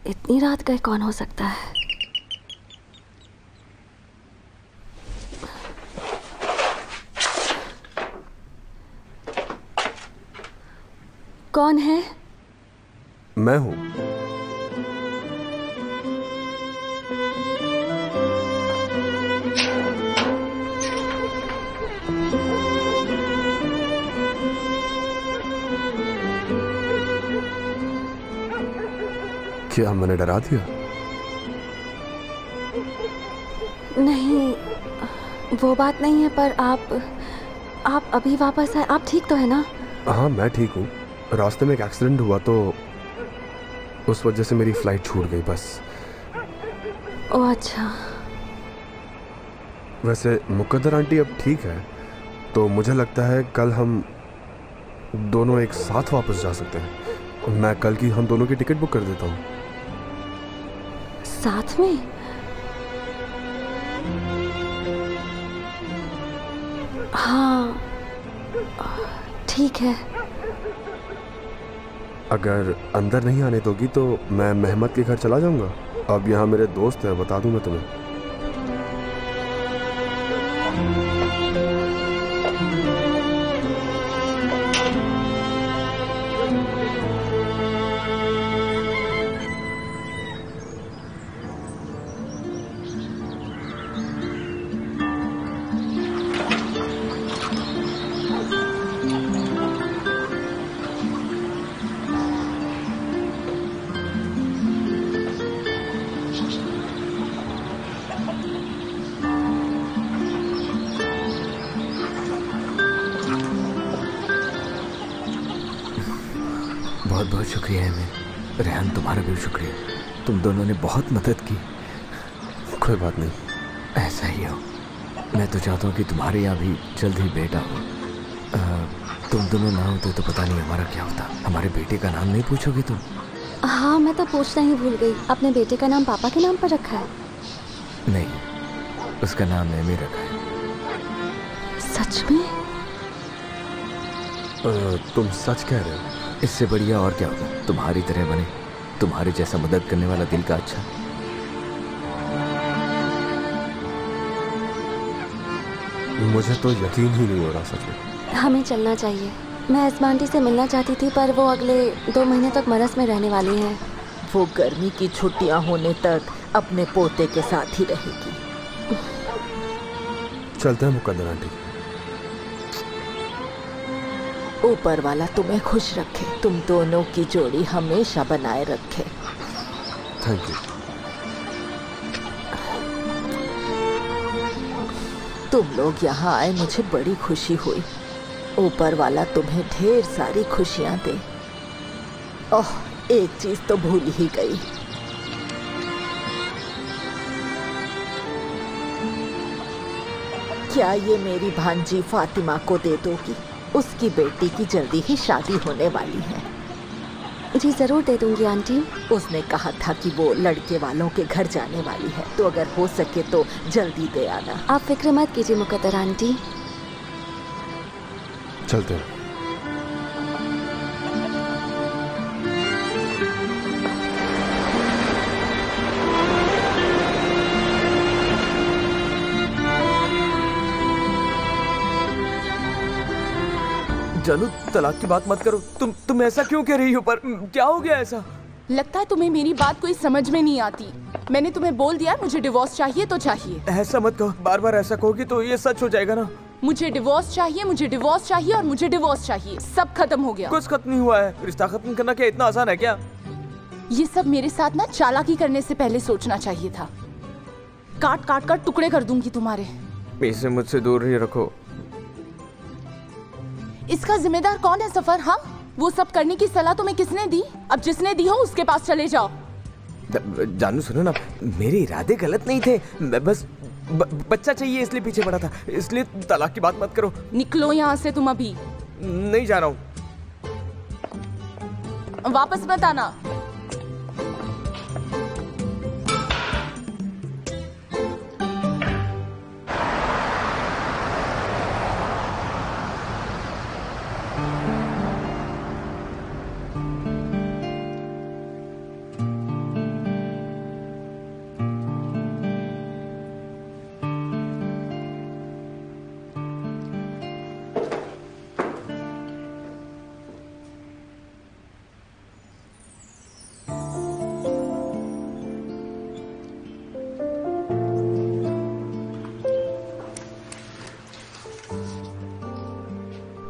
इतनी रात गए कौन हो सकता है? कौन है? मैं हूं। क्या मैंने डरा दिया? नहीं, वो बात नहीं है, पर आप अभी वापस आए। आप ठीक तो है ना? हाँ, मैं ठीक हूँ। रास्ते में एक एक्सीडेंट हुआ तो उस वजह से मेरी फ्लाइट छूट गई बस। ओह अच्छा। वैसे मुकद्दर आंटी अब ठीक है, तो मुझे लगता है कल हम दोनों एक साथ वापस जा सकते हैं। मैं कल की हम दोनों की टिकट बुक कर देता हूँ। साथ में? हाँ ठीक है। अगर अंदर नहीं आने दोगी तो मैं महमद के घर चला जाऊंगा। अब यहाँ मेरे दोस्त हैं, बता दूं मैं तुम्हें। बहुत बहुत शुक्रिया है मैं रेहान, तुम्हारा भी शुक्रिया। तुम दोनों ने बहुत मदद की। कोई बात नहीं, ऐसा ही हो। मैं तो चाहता हूँ कि तुम्हारे यहाँ भी जल्द ही बेटा हो। तुम दोनों ना होते तो पता नहीं हमारा क्या होता। हमारे बेटे का नाम नहीं पूछोगे तुम? हाँ, मैं तो पूछना ही भूल गई। अपने बेटे का नाम पापा के नाम पर रखा है? नहीं, उसका नाम मैंने रखा है। सच में? तुम सच कह रहे हो? इससे बढ़िया और क्या होगा। तुम्हारी तरह बने, तुम्हारे जैसा मदद करने वाला दिल का अच्छा। मुझे तो यकीन ही नहीं हो रहा सच में। हमें चलना चाहिए। मैं इस्मा आंटी से मिलना चाहती थी, पर वो अगले 2 महीने तक मरस में रहने वाली हैं। वो गर्मी की छुट्टियां होने तक अपने पोते के साथ ही रहेगी। चलते हैं मुकद्दर आंटी। ऊपर वाला तुम्हें खुश रखे, तुम दोनों की जोड़ी हमेशा बनाए रखे। Thank you. तुम लोग यहाँ आए, मुझे बड़ी खुशी हुई। ऊपर वाला तुम्हें ढेर सारी खुशियाँ दे। ओह, एक चीज तो भूल ही गई। क्या ये मेरी भांजी फातिमा को दे दोगी? उसकी बेटी की जल्दी ही शादी होने वाली है। जी ज़रूर दे दूंगी आंटी। उसने कहा था कि वो लड़के वालों के घर जाने वाली है, तो अगर हो सके तो जल्दी दे आना। आप फिक्र मत कीजिए मुकद्दर आंटी। चलते हैं। जानू, तलाक की बात मत करो। तुम ऐसा क्यों कह रही हो? पर क्या हो गया ऐसा? लगता है तुम्हें मेरी बात कोई समझ में नहीं आती। मैंने तुम्हें बोल दिया मुझे डिवोर्स चाहिए तो चाहिए। ऐसा मत कहो, बार बार ऐसा कहोगी तो ये सच हो जाएगा ना। मुझे डिवोर्स चाहिए, मुझे डिवोर्स चाहिए और मुझे डिवोर्स चाहिए। सब खत्म हो गया। कुछ खत्म नहीं हुआ है। रिश्ता खत्म करना क्या इतना आसान है क्या? ये सब मेरे साथ ना चालाकी करने से पहले सोचना चाहिए था। काट काट कर टुकड़े कर दूंगी तुम्हारे। इसे मुझसे दूर ही रखो। इसका जिम्मेदार कौन है सफर? हाँ, वो सब करने की सलाह तुम्हें किसने दी? अब जिसने दी हो उसके पास चले जाओ। जानू सुनो ना, मेरे इरादे गलत नहीं थे। मैं बस बच्चा चाहिए इसलिए पीछे पड़ा था। इसलिए तलाक की बात मत करो। निकलो यहाँ से तुम अभी। नहीं जा रहा हूँ। वापस मत आना।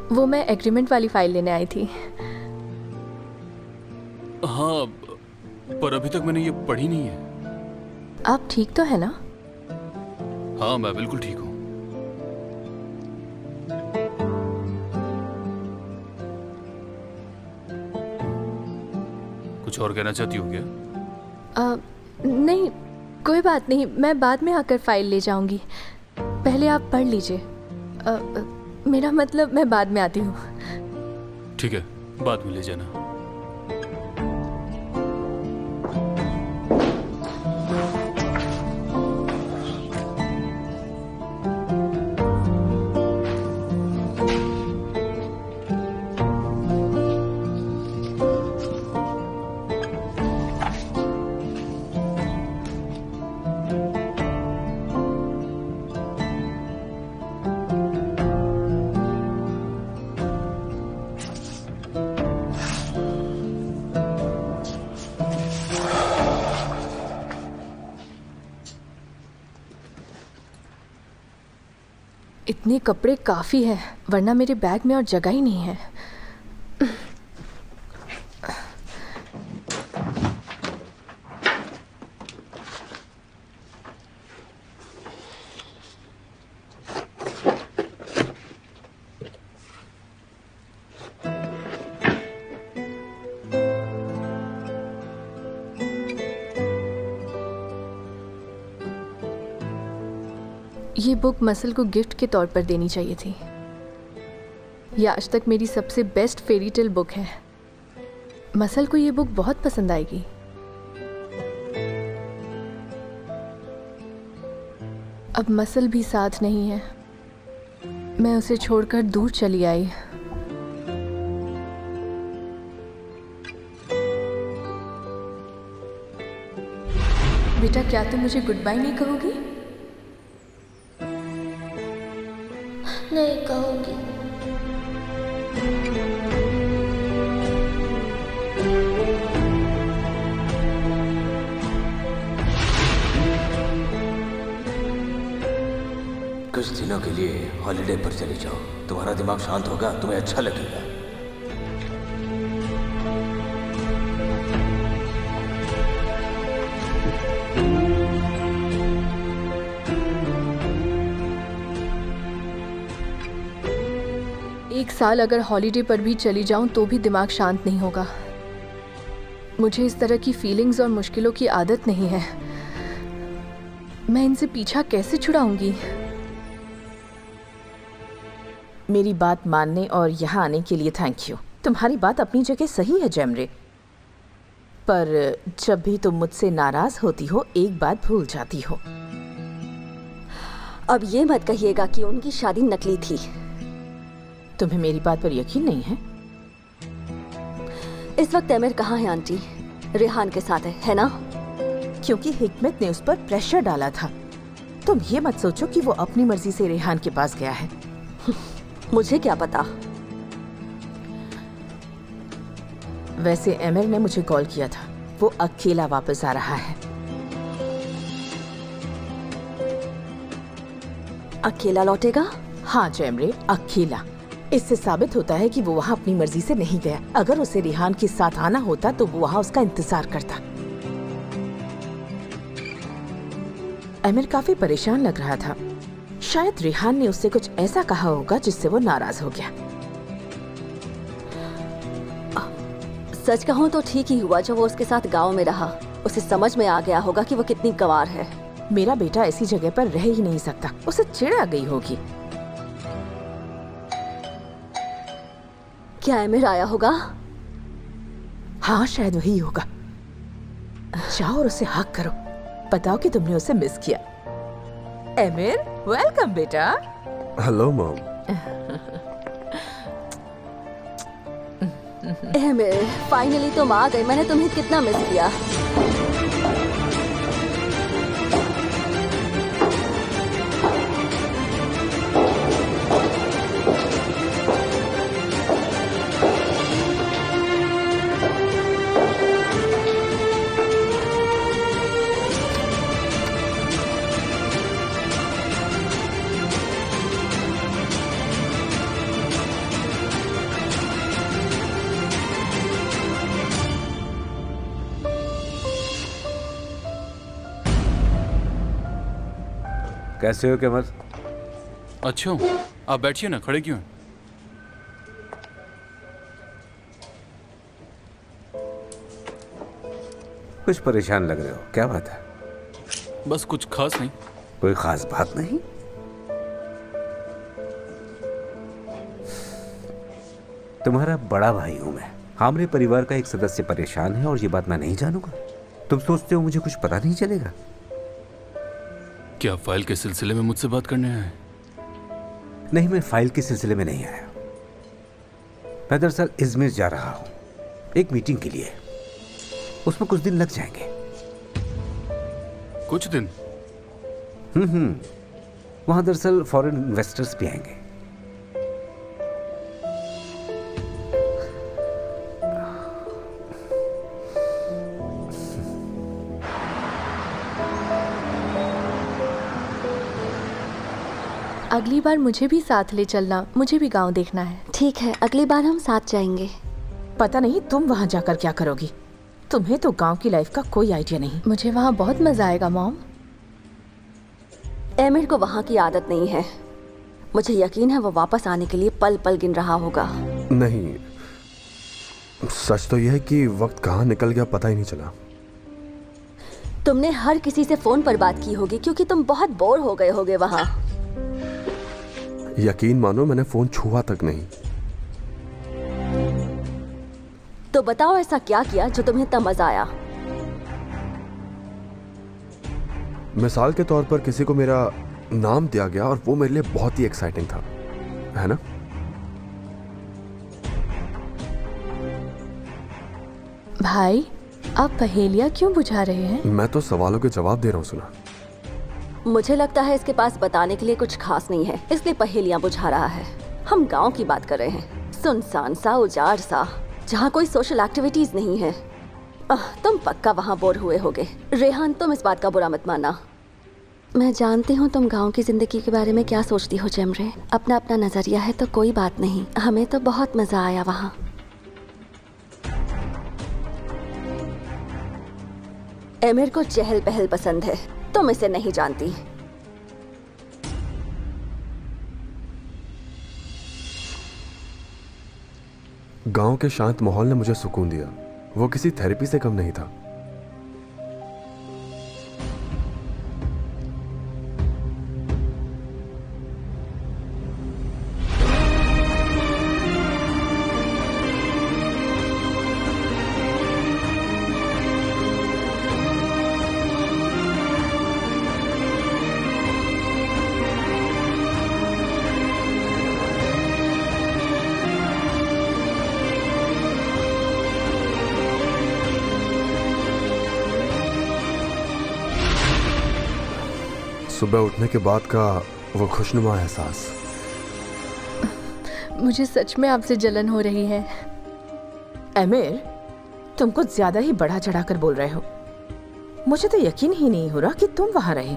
वो मैं एग्रीमेंट वाली फाइल लेने आई थी। हाँ, पर अभी तक मैंने ये पढ़ी नहीं है। आप ठीक तो है ना? हाँ, मैं बिल्कुल ठीक हूँ। कुछ और कहना चाहती हो क्या? नहीं, कोई बात नहीं। मैं बाद में आकर फाइल ले जाऊंगी। पहले आप पढ़ लीजिए। मेरा मतलब मैं बाद में आती हूँ। ठीक है, बाद में ले जाना। इतने कपड़े काफ़ी हैं, वरना मेरे बैग में और जगह ही नहीं है। ये बुक मसल को गिफ्ट के तौर पर देनी चाहिए थी। यह आज तक मेरी सबसे बेस्ट फेरी टेल बुक है। मसल को ये बुक बहुत पसंद आएगी। अब मसल भी साथ नहीं है। मैं उसे छोड़कर दूर चली आई। बेटा, क्या तुम मुझे गुड बाय नहीं कहोगी? नहीं कहूँगी। कुछ दिनों के लिए हॉलिडे पर चली जाओ। तुम्हारा दिमाग शांत होगा, तुम्हें अच्छा लगेगा। एक साल अगर हॉलिडे पर भी चली जाऊं तो भी दिमाग शांत नहीं होगा। मुझे इस तरह की फीलिंग्स और मुश्किलों की आदत नहीं है। मैं इनसे पीछा कैसे छुड़ाऊंगी? मेरी बात मानने और यहाँ आने के लिए थैंक यू। तुम्हारी बात अपनी जगह सही है जैमरे, पर जब भी तुम मुझसे नाराज होती हो एक बात भूल जाती हो। अब ये मत कहिएगा कि उनकी शादी नकली थी। तुम्हें मेरी बात पर यकीन नहीं है? इस वक्त आमिर कहाँ है आंटी? रेहान के साथ है ना? क्योंकि हिकमत ने उस पर प्रेशर डाला था। तुम ये मत सोचो कि वो अपनी मर्जी से रेहान के पास गया है। मुझे क्या पता। वैसे आमिर ने मुझे कॉल किया था, वो अकेला वापस आ रहा है। अकेला लौटेगा? हाँ जैमरे, अकेला। इससे साबित होता है कि वो वहाँ अपनी मर्जी से नहीं गया। अगर उसे रेहान के साथ आना होता तो वो वहाँ उसका इंतजार करता। आमिर काफी परेशान लग रहा था। शायद रेहान ने उससे कुछ ऐसा कहा होगा जिससे वो नाराज हो गया। सच कहूँ तो ठीक ही हुआ जो वो उसके साथ गांव में रहा। उसे समझ में आ गया होगा कि वो कितनी गंवार है। मेरा बेटा ऐसी जगह पर रह ही नहीं सकता। उसे चिढ़ आ गई होगी। क्या आमिर आया होगा? हाँ शायद वही होगा। जाओ और उसे हक करो, बताओ कि तुमने उसे मिस किया। आमिर, वेलकम बेटा। Hello mom. आमिर, फाइनली तुम आ गए। मैंने तुम्हें कितना मिस किया। कैसे हो कमर? अच्छा हो, आप बैठिए ना, खड़े क्यों हैं? कुछ परेशान लग रहे हो, क्या बात है? बस कुछ खास नहीं। कोई खास बात नहीं? तुम्हारा बड़ा भाई हूं मैं। हमारे परिवार का एक सदस्य परेशान है और ये बात मैं नहीं जानूंगा? तुम सोचते हो मुझे कुछ पता नहीं चलेगा? क्या फाइल के सिलसिले में मुझसे बात करने आए? नहीं, मैं फाइल के सिलसिले में नहीं आया। मैं दरअसल इजमिर जा रहा हूं एक मीटिंग के लिए। उसमें कुछ दिन लग जाएंगे। कुछ दिन? वहां दरअसल फॉरेन इन्वेस्टर्स भी आएंगे। अगली बार मुझे भी साथ ले चलना, मुझे भी गांव देखना है। ठीक है, अगली बार हम साथ जाएंगे। पता नहीं तुम वहाँ जाकर क्या करोगी। तुम्हें तो गांव की लाइफ का कोई आइडिया नहीं। मुझे वहाँ बहुत मजा आएगा मॉम। आमिर को वहाँ की आदत नहीं है। मुझे यकीन है वो वापस आने के लिए पल पल गिन रहा होगा। नहीं, सच तो यह है कि वक्त कहाँ निकल गया पता ही नहीं चला। तुमने हर किसी से फोन पर बात की होगी क्योंकि तुम बहुत बोर हो गए होगे वहाँ। यकीन मानो मैंने फोन छुआ तक नहीं। तो बताओ ऐसा क्या किया जो तुम्हें इतना मजा आया? मिसाल के तौर पर किसी को मेरा नाम दिया गया और वो मेरे लिए बहुत ही एक्साइटिंग था, है ना? भाई, आप पहेलियाँ क्यों बुझा रहे हैं? मैं तो सवालों के जवाब दे रहा हूँ। सुना, मुझे लगता है इसके पास बताने के लिए कुछ खास नहीं है, इसलिए पहेलियां बुझा रहा है। हम गांव की बात कर रहे हैं, सुनसान सा, उजाड़ सा, जहाँ कोई सोशल एक्टिविटीज नहीं है। तुम पक्का वहाँ बोर हुए होगे। रेहान, तुम इस बात का बुरा मत मानना। मैं जानती हूँ तुम गांव की जिंदगी के बारे में क्या सोचती हो जैमरे। अपना अपना नजरिया है तो कोई बात नहीं। हमें तो बहुत मजा आया वहाँ। आमिर को चहल पहल पसंद है, तुम इसे नहीं जानती। गांव के शांत माहौल ने मुझे सुकून दिया। वो किसी थेरेपी से कम नहीं था। सुबह उठने के बाद का वो खुशनुमा एहसास। मुझे सच में आपसे जलन हो रही है। अमीर, तुम कुछ ज्यादा ही बढ़ा चढ़ा कर बोल रहे हो। मुझे तो यकीन ही नहीं हो रहा कि तुम वहां रहे।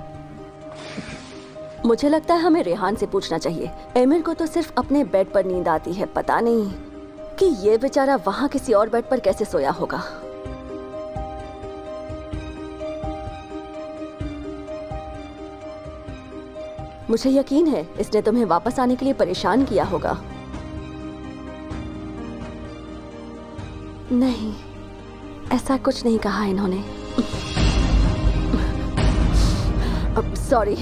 मुझे लगता है हमें रेहान से पूछना चाहिए। एमिर को तो सिर्फ अपने बेड पर नींद आती है, पता नहीं कि ये बेचारा वहां किसी और बेड पर कैसे सोया होगा। मुझे यकीन है इसने तुम्हें वापस आने के लिए परेशान किया होगा। नहीं, ऐसा कुछ नहीं कहा इन्होंने। सॉरी।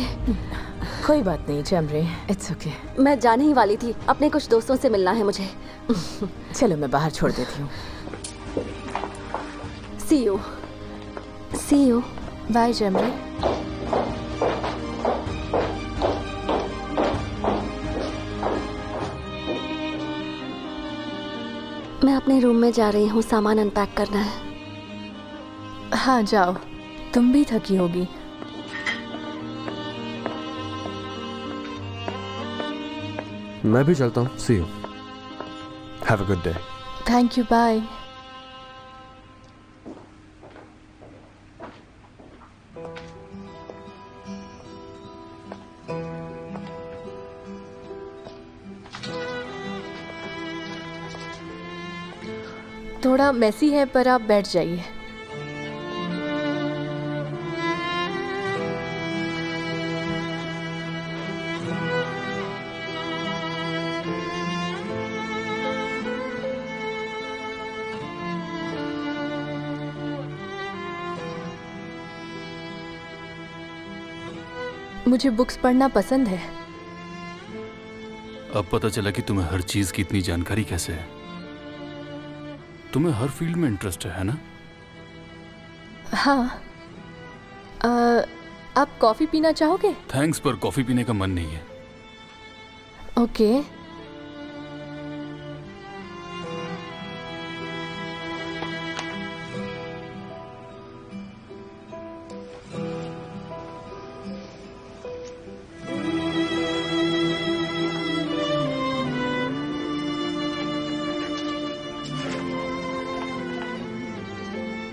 कोई बात नहीं जमरे, इट्स ओके। मैं जाने ही वाली थी, अपने कुछ दोस्तों से मिलना है मुझे। चलो मैं बाहर छोड़ देती हूँ। See you. See you. Bye जमरे। मैं अपने रूम में जा रही हूँ, सामान अनपैक करना है। हाँ जाओ, तुम भी थकी होगी। मैं भी चलता हूँ। See you. Have a good day. Thank you, bye. थोड़ा मैसी है पर आप बैठ जाइए। मुझे बुक्स पढ़ना पसंद है। अब पता चला कि तुम्हें हर चीज की इतनी जानकारी कैसे है। तुम्हें हर फील्ड में इंटरेस्ट है ना? हाँ। आप कॉफी पीना चाहोगे? थैंक्स, पर कॉफी पीने का मन नहीं है। ओके।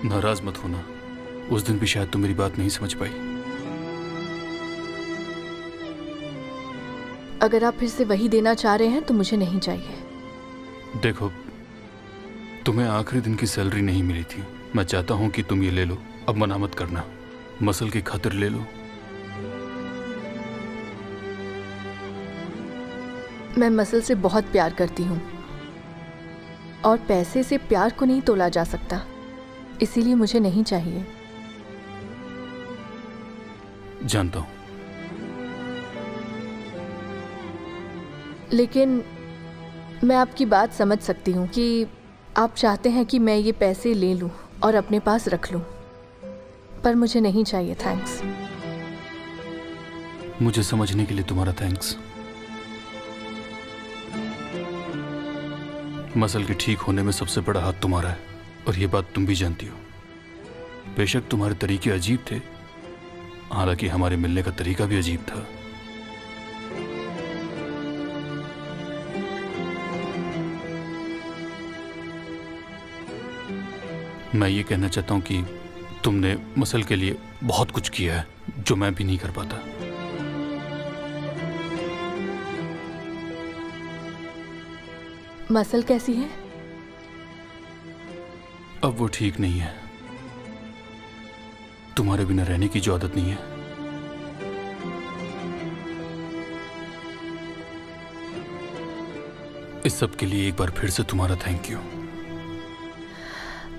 नाराज मत होना, उस दिन भी शायद तुम मेरी बात नहीं समझ पाई। अगर आप फिर से वही देना चाह रहे हैं तो मुझे नहीं चाहिए। देखो, तुम्हें आखिरी दिन की सैलरी नहीं मिली थी। मैं चाहता हूं कि तुम ये ले लो। अब मना मत करना, मसल की खातिर ले लो। मैं मसल से बहुत प्यार करती हूँ और पैसे से प्यार को नहीं तोला जा सकता, इसीलिए मुझे नहीं चाहिए। जानता हूं, लेकिन मैं आपकी बात समझ सकती हूँ कि आप चाहते हैं कि मैं ये पैसे ले लूँ और अपने पास रख लूँ, पर मुझे नहीं चाहिए। थैंक्स। मुझे समझने के लिए तुम्हारा थैंक्स। मसल के ठीक होने में सबसे बड़ा हाथ तुम्हारा है और ये बात तुम भी जानती हो। बेशक तुम्हारे तरीके अजीब थे, हालांकि हमारे मिलने का तरीका भी अजीब था। मैं ये कहना चाहता हूं कि तुमने मसल के लिए बहुत कुछ किया है जो मैं भी नहीं कर पाता। मसल कैसी है? अब वो ठीक नहीं है। तुम्हारे बिना रहने की जो आदत नहीं है। इस सब के लिए एक बार फिर से तुम्हारा थैंक यू।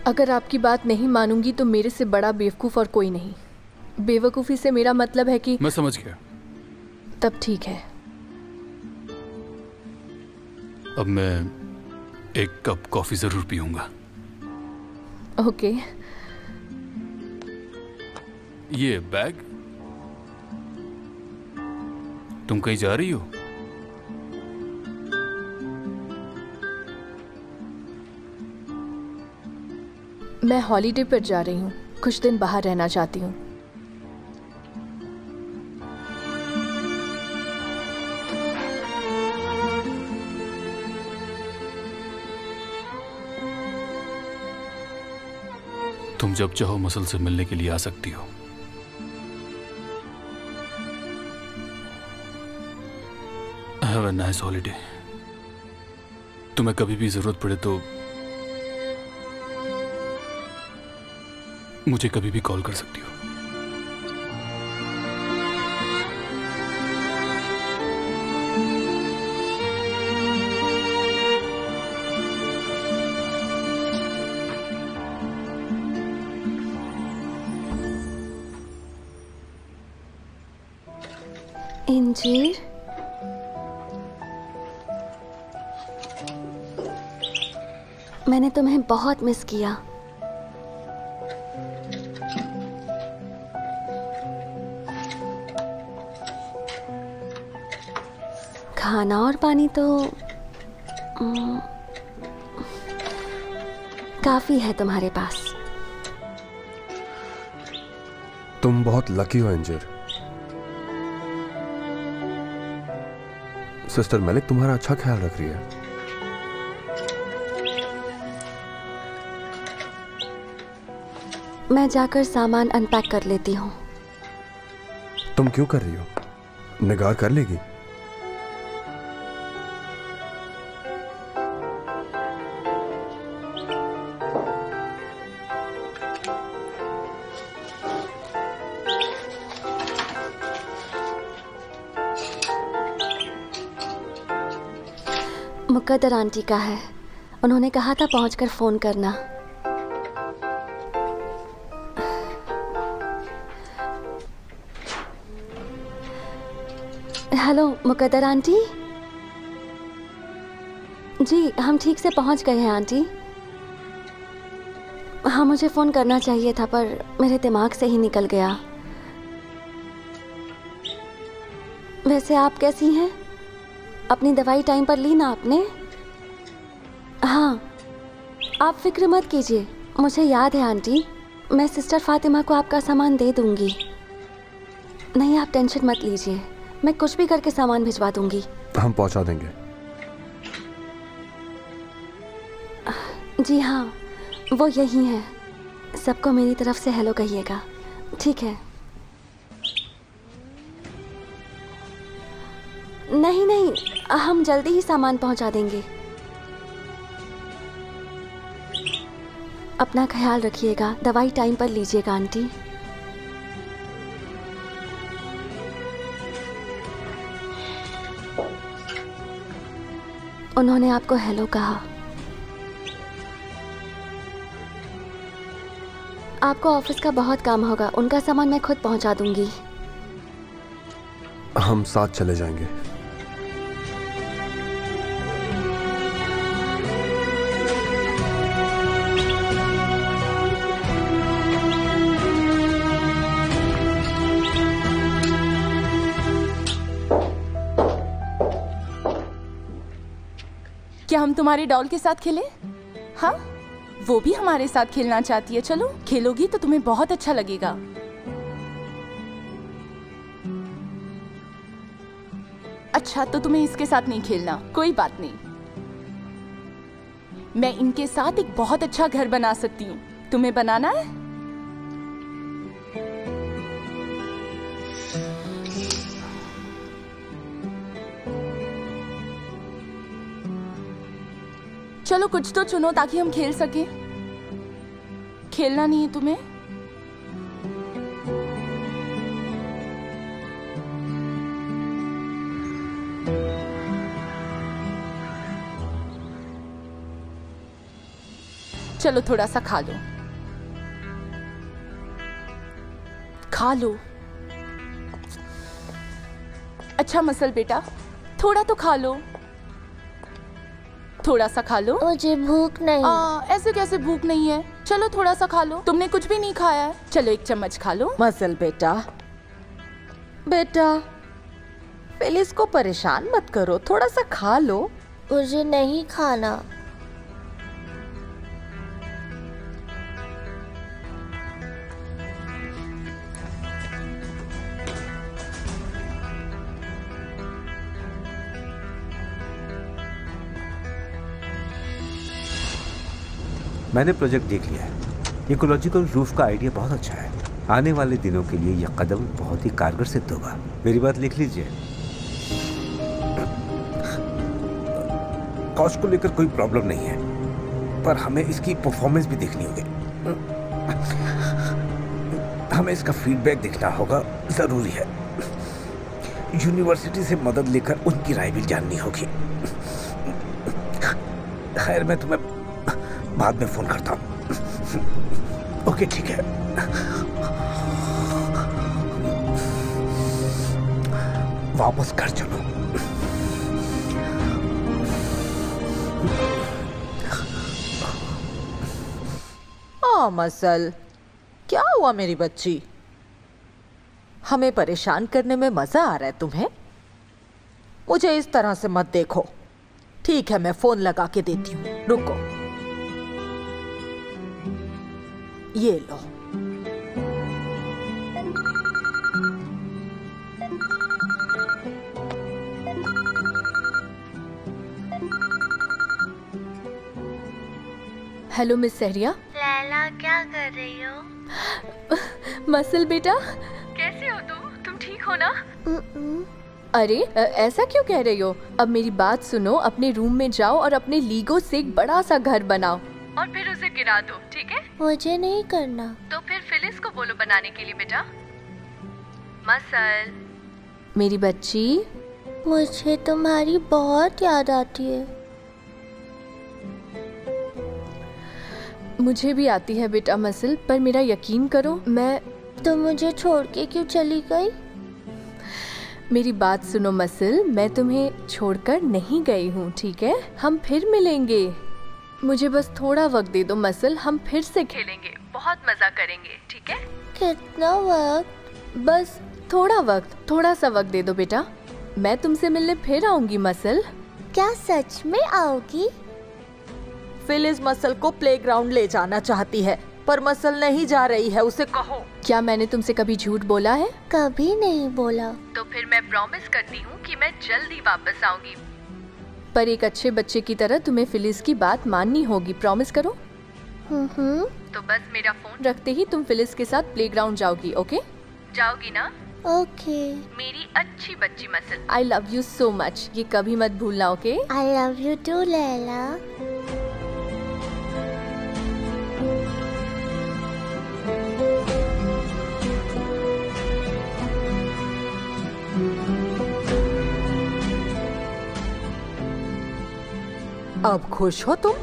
अगर आपकी बात नहीं मानूंगी तो मेरे से बड़ा बेवकूफ़ और कोई नहीं। बेवकूफ़ी से मेरा मतलब है कि मैं समझ गया। तब ठीक है। अब मैं एक कप कॉफी जरूर पीऊंगा। ओके। ये बैग, तुम कहीं जा रही हो? मैं हॉलीडे पर जा रही हूँ, कुछ दिन बाहर रहना चाहती हूँ। तुम जब चाहो मसल से मिलने के लिए आ सकती हो। Have a nice holiday. तुम्हें कभी भी जरूरत पड़े तो मुझे कभी भी कॉल कर सकती हो। इंजीर, मैंने तुम्हें बहुत मिस किया। खाना और पानी तो काफी है तुम्हारे पास। तुम बहुत लकी हो एंजर। सिस्टर मलिक तुम्हारा अच्छा ख्याल रख रही है। मैं जाकर सामान अनपैक कर लेती हूँ। तुम क्यों कर रही हो? निगार कर लेगी। मुकद्दर आंटी का है, उन्होंने कहा था पहुंचकर फोन करना। हेलो मुकद्दर आंटी। जी हम ठीक से पहुंच गए हैं आंटी। हाँ मुझे फोन करना चाहिए था पर मेरे दिमाग से ही निकल गया। वैसे आप कैसी हैं? अपनी दवाई टाइम पर ली ना आपने? हाँ आप फिक्र मत कीजिए, मुझे याद है आंटी। मैं सिस्टर फातिमा को आपका सामान दे दूंगी। नहीं आप टेंशन मत लीजिए, मैं कुछ भी करके सामान भिजवा दूंगी। हम पहुंचा देंगे। जी हाँ वो यही है। सबको मेरी तरफ से हेलो कहिएगा, ठीक है? नहीं नहीं हम जल्दी ही सामान पहुंचा देंगे। अपना ख्याल रखिएगा, दवाई टाइम पर लीजिएगा आंटी। उन्होंने आपको हेलो कहा। आपको ऑफिस का बहुत काम होगा, उनका सामान मैं खुद पहुंचा दूंगी। हम साथ चले जाएंगे। क्या हम तुम्हारे डॉल के साथ खेलें? हाँ वो भी हमारे साथ खेलना चाहती है। चलो खेलोगी तो तुम्हें बहुत अच्छा लगेगा। अच्छा तो तुम्हें इसके साथ नहीं खेलना, कोई बात नहीं। मैं इनके साथ एक बहुत अच्छा घर बना सकती हूँ, तुम्हें बनाना है? चलो कुछ तो चुनो ताकि हम खेल सके। खेलना नहीं है तुम्हें? चलो थोड़ा सा खा लो, खा लो। अच्छा मसल बेटा थोड़ा तो खा लो, थोड़ा सा खा लो। मुझे भूख नहीं। ऐसे कैसे भूख नहीं है? चलो थोड़ा सा खा लो, तुमने कुछ भी नहीं खाया है। चलो एक चम्मच खा लो। मसल बेटा, बेटा फिलिस को परेशान मत करो, थोड़ा सा खा लो। मुझे नहीं खाना। मैंने प्रोजेक्ट देख लिया है, इकोलॉजिकल रूफ का आइडिया बहुत अच्छा है। आने वाले दिनों के लिए यह कदम बहुत ही कारगर सिद्ध होगा। मेरी बात लिख लीजिए। कॉस्ट को लेकर कोई प्रॉब्लम नहीं है, पर हमें इसकी परफॉर्मेंस भी देखनी होगी। हमें इसका फीडबैक देखना होगा, जरूरी है। यूनिवर्सिटी से मदद लेकर उनकी राय भी जाननी होगी। खैर, मैं तुम्हें बाद में फोन करता हूँ। ओके, ठीक है। वापस घर चलो। मसल, क्या हुआ मेरी बच्ची? हमें परेशान करने में मजा आ रहा है तुम्हें? मुझे इस तरह से मत देखो। ठीक है, मैं फोन लगा के देती हूँ, रुको। ये लो। Hello miss Sahariya. लैला, क्या कर रही हो? मसल बेटा, कैसे हो तुम ठीक हो ना? अरे ऐसा क्यों कह रही हो? अब मेरी बात सुनो, अपने रूम में जाओ और अपने लीगो से एक बड़ा सा घर बनाओ और फिर उसे गिरा दो, ठीक है? मुझे नहीं करना। तो फिर फिलिस को बोलो बनाने के लिए बेटा। मसल मेरी बच्ची, मुझे तुम्हारी बहुत याद आती है। मुझे भी आती है बेटा मसल, पर मेरा यकीन करो, मैं तुम मुझे छोड़ के क्यों चली गई? मेरी बात सुनो मसल, मैं तुम्हें छोड़कर नहीं गई हूँ, ठीक है? हम फिर मिलेंगे। मुझे बस थोड़ा वक्त दे दो मसल, हम फिर से खेलेंगे, बहुत मजा करेंगे, ठीक है? कितना वक्त? बस थोड़ा वक्त, थोड़ा सा वक्त दे दो बेटा। मैं तुमसे मिलने फिर आऊंगी मसल। क्या सच में आओगी? फिलिस मसल को प्लेग्राउंड ले जाना चाहती है, पर मसल नहीं जा रही है। उसे कहो। क्या मैंने तुमसे कभी झूठ बोला है? कभी नहीं बोला। तो फिर मैं प्रॉमिस करती हूँ कि मैं जल्दी वापस आऊंगी, पर एक अच्छे बच्चे की तरह तुम्हें फिलिस की बात माननी होगी। प्रॉमिस करो। तो बस मेरा फोन रखते ही तुम फिलिस के साथ प्लेग्राउंड जाओगी, ओके? जाओगी ना? ओके। मेरी अच्छी बच्ची मसल, I love you so much. ये कभी मत भूलना, okay? I love you too Laila. अब खुश हो तुम?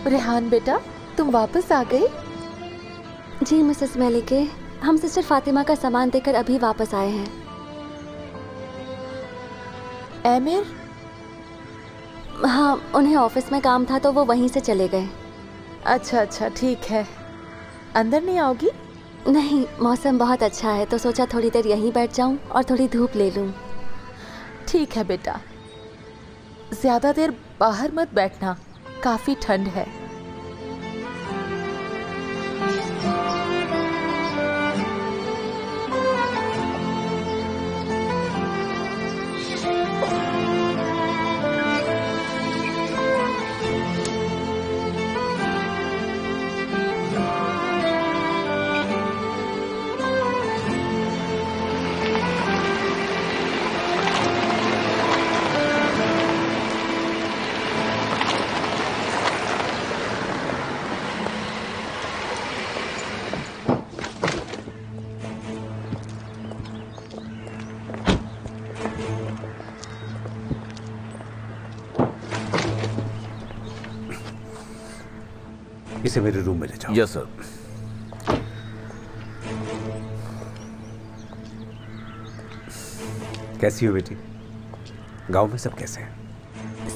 रेहान बेटा, तुम वापस आ गई? जी मिसेस मलिके, हम सिस्टर फातिमा का सामान देकर अभी वापस आए हैं। एमिर? हाँ, उन्हें ऑफिस में काम था तो वो वहीं से चले गए। अच्छा, ठीक है। अंदर नहीं आओगी? नहीं, मौसम बहुत अच्छा है तो सोचा थोड़ी देर यहीं बैठ जाऊं और थोड़ी धूप ले लूं। ठीक है बेटा, ज्यादा देर बाहर मत बैठना, काफी ठंड है। इसे मेरे रूम में ले जाओ। Yes sir. कैसी हो बेटी? गांव में सब कैसे हैं?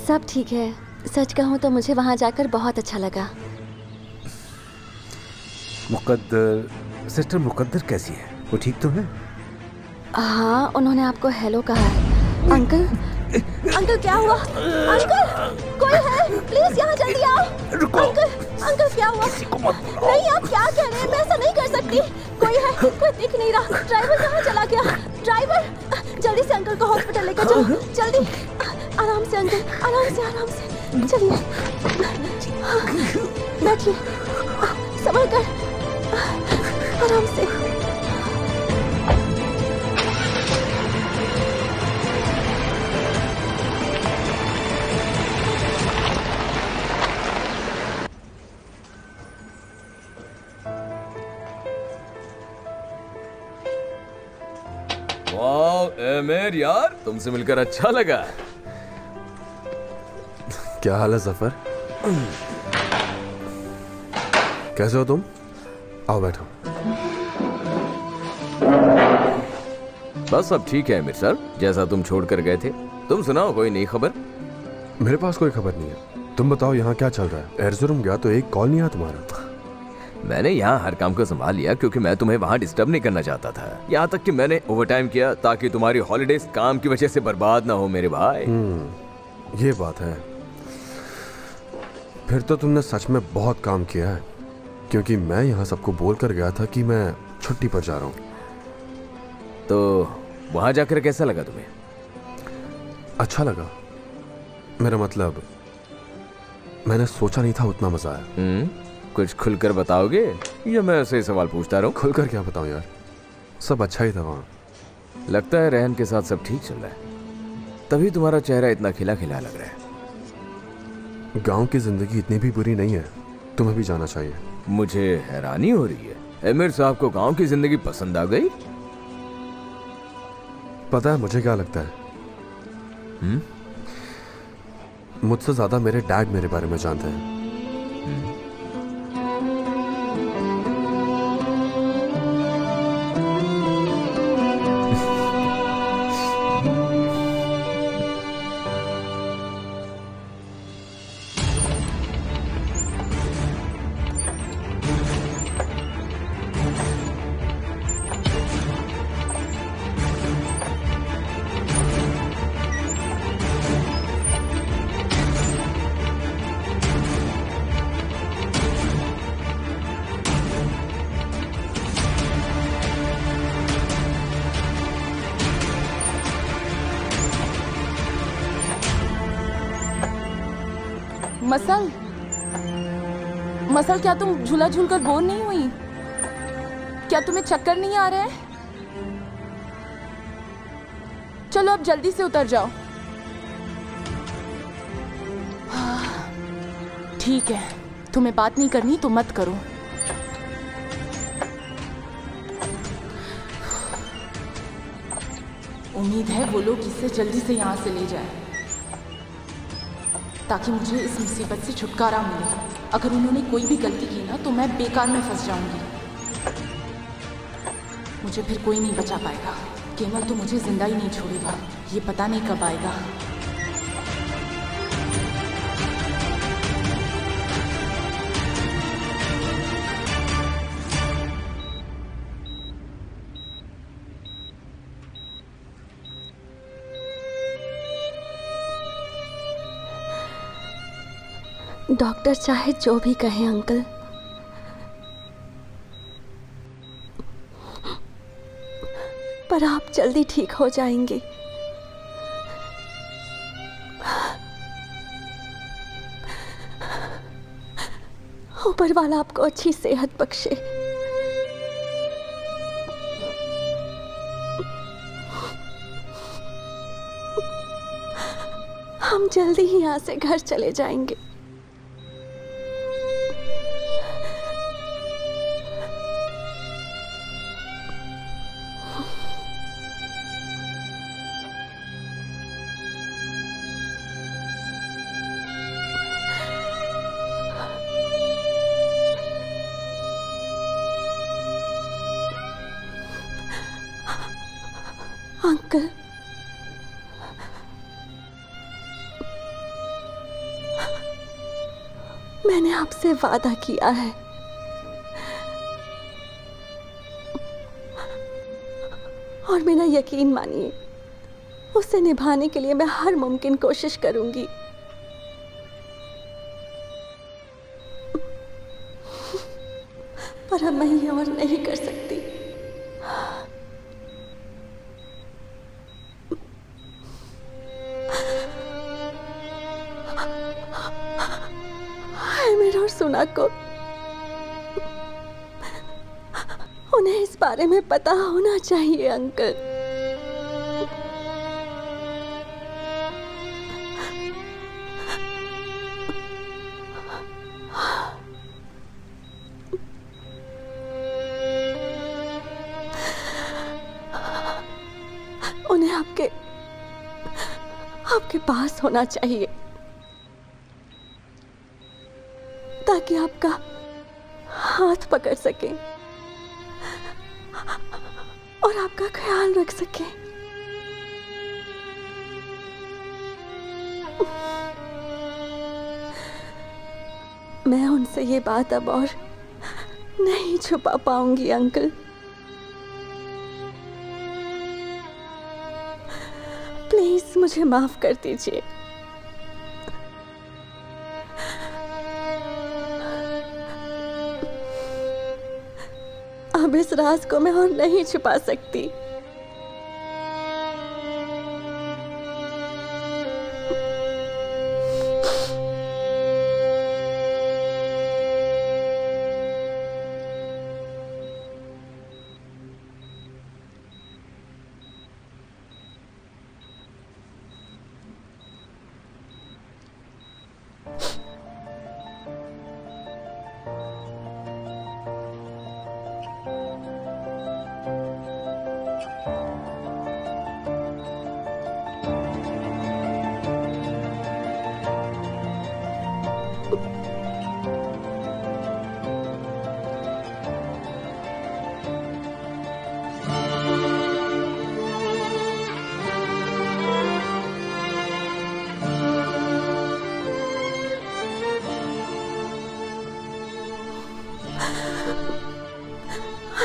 सब ठीक है। सच कहूँ तो मुझे वहाँ जाकर बहुत अच्छा लगा। मुकद्दर, सिस्टर मुकद्दर कैसी है? वो ठीक तो है? हाँ, उन्होंने आपको हेलो कहा है। अंकल, अंकल क्या हुआ? अंकल, कोई है? प्लीज यहाँ जल्दी आओ। अंकल, अंकल क्या हुआ? नहीं, आप क्या कह रहे हैं? मैं ऐसा नहीं कर सकती। कोई है? कोई दिख नहीं रहा। ड्राइवर कहाँ चला गया? ड्राइवर, जल्दी से अंकल को हॉस्पिटल लेकर चलो, जल्दी। आराम से अंकल, आराम से, आराम से। चलिए, बैठिए, संभल कर, आराम से। एमिर यार, तुमसे मिलकर अच्छा लगा। क्या हाल है जफर? कैसे हो तुम? आओ बैठो। बस सब ठीक है एमिर सर, जैसा तुम छोड़ कर गए थे। तुम सुनाओ कोई नई खबर? मेरे पास कोई खबर नहीं है। तुम बताओ यहाँ क्या चल रहा है? एर्जुरुम गया तो एक कॉल नहीं आया तुम्हारा। मैंने यहाँ हर काम को संभाल लिया क्योंकि मैं तुम्हें वहाँ डिस्टर्ब नहीं करना चाहता था। यहाँ तक कि मैंने ओवरटाइम किया ताकि तुम्हारी हॉलिडेज काम की वजह से बर्बाद ना हो मेरे भाई। ये बात है। फिर तो तुमने सच में बहुत काम किया है, क्योंकि मैं यहाँ सबको बोल कर गया था कि मैं छुट्टी पर जा रहा हूँ। तो वहाँ जाकर कैसा लगा तुम्हें? अच्छा लगा। मेरा मतलब, मैंने सोचा नहीं था उतना मजा आया। कुछ खुलकर बताओगे या मैं ऐसे ही सवाल पूछता रहूं? खुलकर क्या बताऊं यार, सब अच्छा ही था वहाँ। लगता है रेहन के साथ सब ठीक चल रहा है, तभी तुम्हारा चेहरा इतना खिला खिला लग रहा है। गांव की जिंदगी इतनी भी बुरी नहीं है, तुम्हें भी जाना चाहिए। मुझे हैरानी हो रही है, एमिर साहब को गांव की जिंदगी पसंद आ गई? पता है मुझे क्या लगता है? मुझसे ज्यादा मेरे डैड मेरे बारे में जानते हैं। मसल, मसल क्या तुम झूला झूलकर बोर नहीं हुई? क्या तुम्हें चक्कर नहीं आ रहे हैं? चलो अब जल्दी से उतर जाओ। ठीक है, तुम्हें बात नहीं करनी तो मत करो। उम्मीद है वो लोग इसे जल्दी से यहाँ से ले जाए ताकि मुझे इस मुसीबत से छुटकारा मिले। अगर उन्होंने कोई भी गलती की ना तो मैं बेकार में फंस जाऊंगी। मुझे फिर कोई नहीं बचा पाएगा। केवल तो मुझे जिंदा ही नहीं छोड़ेगा। ये पता नहीं कब आएगा। डॉक्टर चाहे जो भी कहे अंकल, पर आप जल्दी ठीक हो जाएंगे। ऊपर वाला आपको अच्छी सेहत बख्शे। हम जल्दी ही यहाँ से घर चले जाएंगे। अंकल, मैंने आपसे वादा किया है और मेरा यकीन मानिए, उसे निभाने के लिए मैं हर मुमकिन कोशिश करूंगी। पर अब मैं ये और नहीं कर सकती। मेरा और सुना को उन्हें इस बारे में पता होना चाहिए अंकल। उन्हें आपके पास होना चाहिए ताकि आपका हाथ पकड़ सके और आपका ख्याल रख सके। मैं उनसे ये बात अब और नहीं छुपा पाऊंगी अंकल। प्लीज मुझे माफ कर दीजिए। अब इस राज को मैं और नहीं छुपा सकती।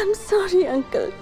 I'm sorry, Uncle.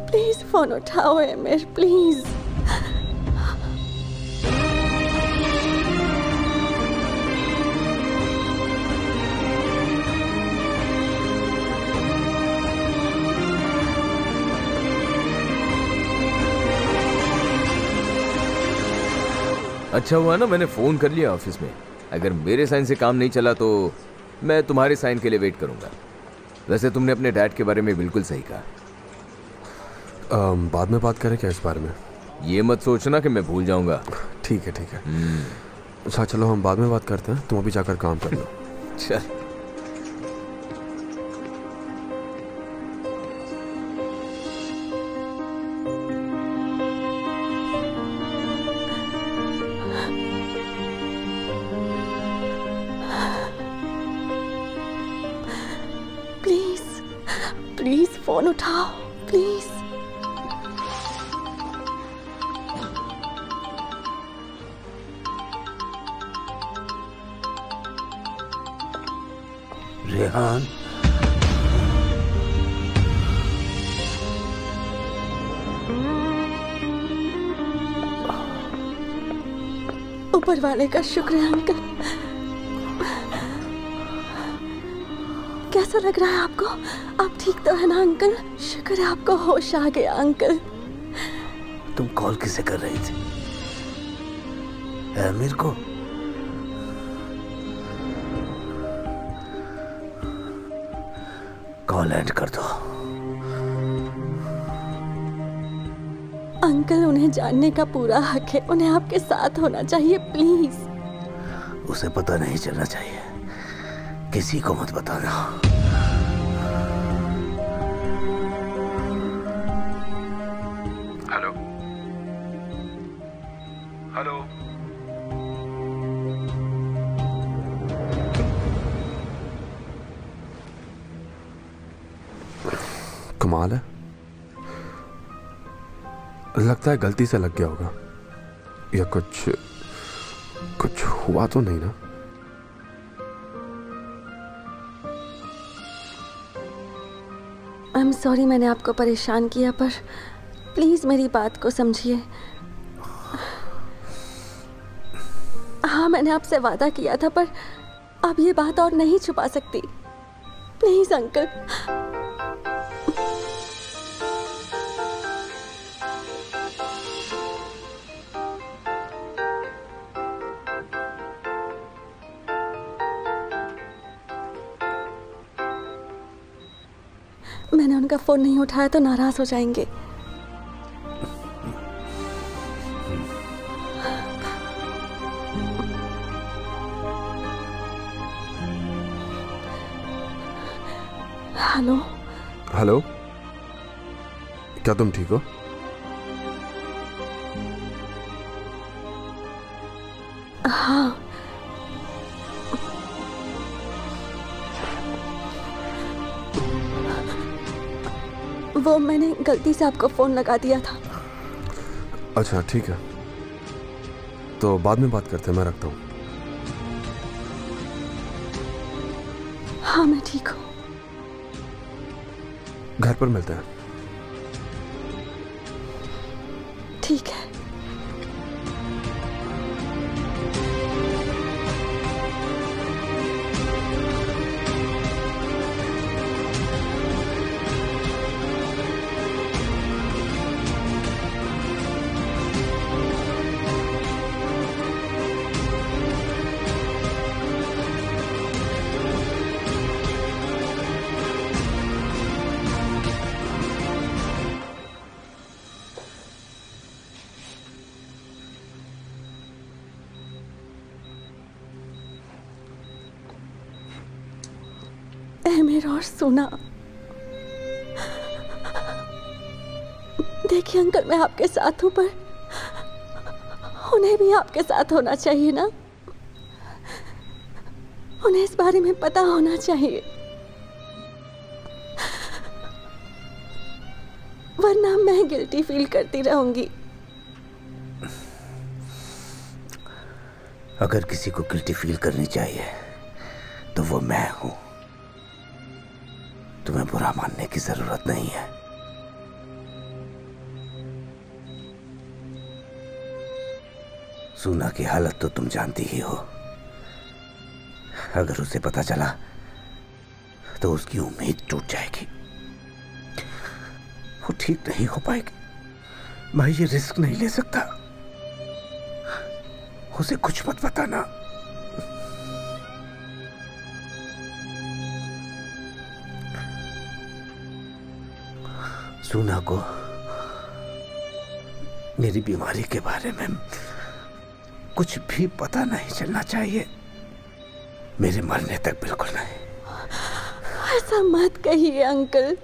Please phone उठाओ एमिर, प्लीज। अच्छा हुआ ना मैंने फोन कर लिया ऑफिस में। अगर मेरे साइन से काम नहीं चला तो मैं तुम्हारे साइन के लिए वेट करूंगा। वैसे तुमने अपने डैड के बारे में बिल्कुल सही कहा। बाद में बात करें क्या इस बारे में? ये मत सोचना कि मैं भूल जाऊंगा। ठीक है ठीक है। अच्छा चलो हम बाद में बात करते हैं, तुम अभी जाकर काम कर लो। चल। प्लीज फोन उठाओ, प्लीज। रेहान, ऊपर वाले का शुक्र है अंकल। कैसा लग रहा है आपको? आप ठीक तो है ना अंकल? शुक्र है आपको होश आ गया अंकल। तुम कॉल किसे कर रही थी? आमिर को? कॉल एंड कर दो। अंकल, उन्हें जानने का पूरा हक है। उन्हें आपके साथ होना चाहिए, प्लीज। उसे पता नहीं चलना चाहिए, किसी को मत बताना। हेलो हेलो, कमाल है, लगता है गलती से लग गया होगा, या कुछ हुआ तो नहीं ना? आई एम सॉरी मैंने आपको परेशान किया, पर प्लीज मेरी बात को समझिए। हाँ, मैंने आपसे वादा किया था, पर अब ये बात और नहीं छुपा सकती। Please uncle. मैंने उनका फोन नहीं उठाया तो नाराज हो जाएंगे। हेलो हेलो, क्या तुम ठीक हो? हाँ, वो मैंने गलती से आपको फोन लगा दिया था। अच्छा ठीक है, तो बाद में बात करते हैं, मैं रखता हूँ। हाँ मैं ठीक हूँ। घर पर मिलते हैं। ठीक है। अहमेर और सोना, देखिए अंकल, मैं आपके साथ हूं, पर उन्हें भी आपके साथ होना चाहिए ना। उन्हें इस बारे में पता होना चाहिए, वरना मैं गिल्टी फील करती रहूंगी। अगर किसी को गिल्टी फील करनी चाहिए तो वो मैं हूं। तुम्हें बुरा मानने की जरूरत नहीं है। सूना की हालत तो तुम जानती ही हो। अगर उसे पता चला तो उसकी उम्मीद टूट जाएगी, वो ठीक नहीं हो पाएगी। मैं ये रिस्क नहीं ले सकता। उसे कुछ मत बताना। सूना को मेरी बीमारी के बारे में कुछ भी पता नहीं चलना चाहिए, मेरे मरने तक बिल्कुल नहीं। ऐसा मत कहिए अंकल,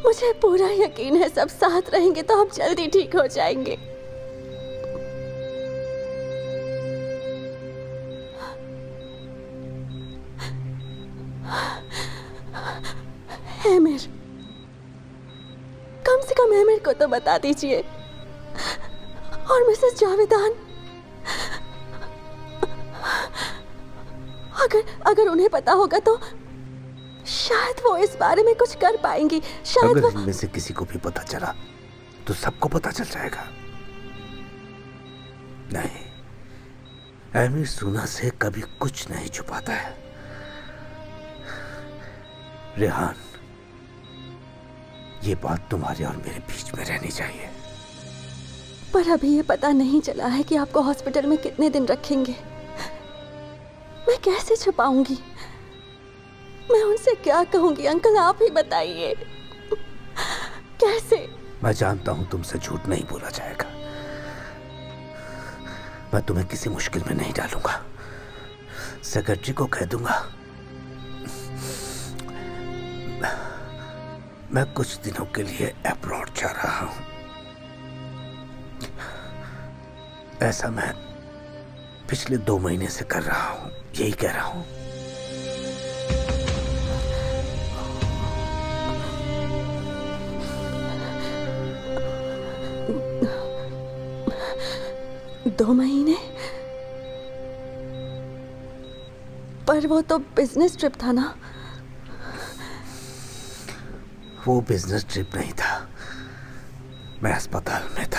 मुझे पूरा यकीन है सब साथ रहेंगे तो आप जल्दी ठीक हो जाएंगे। अहमेर, कम से कम अहमेर को तो बता दीजिए। और मिसेस जावेदान, अगर उन्हें पता होगा तो शायद वो इस बारे में कुछ कर पाएंगी। शायद अगर इनमें से किसी को भी पता चला तो सबको पता चल जाएगा। नहीं, अहमेर सूना से कभी कुछ नहीं छुपाता है। रेहान, ये बात तुम्हारे और मेरे बीच में रहनी चाहिए। पर अभी ये पता नहीं चला है कि आपको हॉस्पिटल में कितने दिन रखेंगे। मैं कैसे छुपाऊंगी? मैं उनसे क्या कहूंगी? अंकल आप ही बताइए। कैसे? मैं जानता हूं तुमसे झूठ नहीं बोला जाएगा। मैं तुम्हें किसी मुश्किल में नहीं डालूंगा। सेक्रेटरी को कह दूंगा मैं कुछ दिनों के लिए अब्रॉड जा रहा हूं। ऐसा मैं पिछले 2 महीने से कर रहा हूं, यही कह रहा हूं। दो महीने? पर वो तो बिजनेस ट्रिप था ना। वो बिजनेस ट्रिप नहीं था, मैं अस्पताल में था।